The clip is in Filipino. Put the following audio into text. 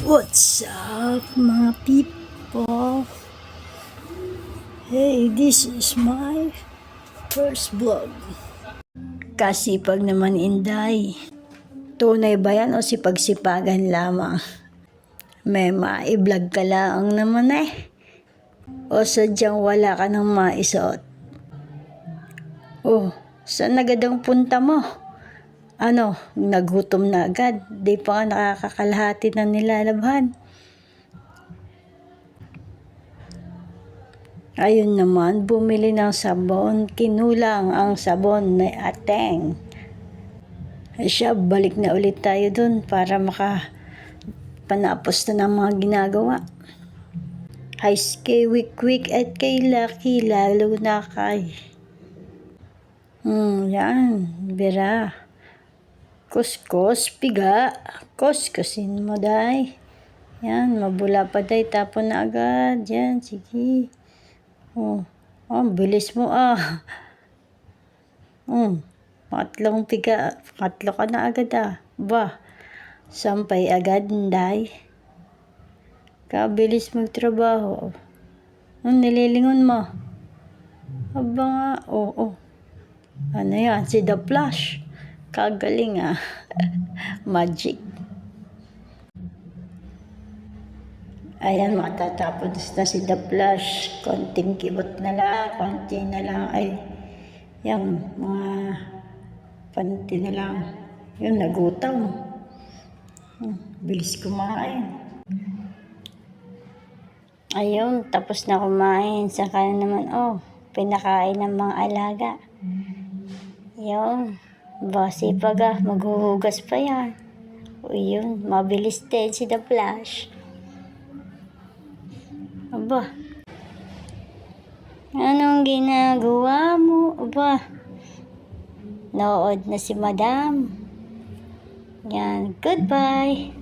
What's up mga people? Hey, this is my first vlog. Kasipag naman Inday. Tunay ba yan o sipag-sipagan lamang? May ma-vlog ka lang naman eh. O sadyang wala ka nang maisuot? Oh, saan agad ang punta mo? Ano, nagutom na agad. Di pa nga nakakakalahati na nilalabhan. Ayun naman, bumili ng sabon. Kinulang ang sabon na ateng. Ay siya, balik na ulit tayo dun para makapanapos na ng mga ginagawa. Ay kay Wikwik at kay Lucky, lalo na kay. Yan, bira. Kuskus, piga. Kuskusin mo, day. Yan, mabula pa, day. Tapon na agad. Yan, sige. Bilis mo, Patlong piga. Patlo ka na agad, Ba, sampay agad, day. Kabilis magtrabaho. Nililingon mo? Aba nga, Ano yan? Si The Flash. Kagaling, Magic. Ayan, matatapos na si The Flash. Konting kibot na lang, konti na lang. Yung mga panty na lang. Yung nagutom. Bilis kumain. Ayun, tapos na kumain. Saka naman, pinakain ng mga alaga. Yun. Sipag, maghuhugas pa yan. Yun, mabilis din si The Flash. Aba, anong ginagawa mo? Aba, nood na si Madam. Yan, goodbye.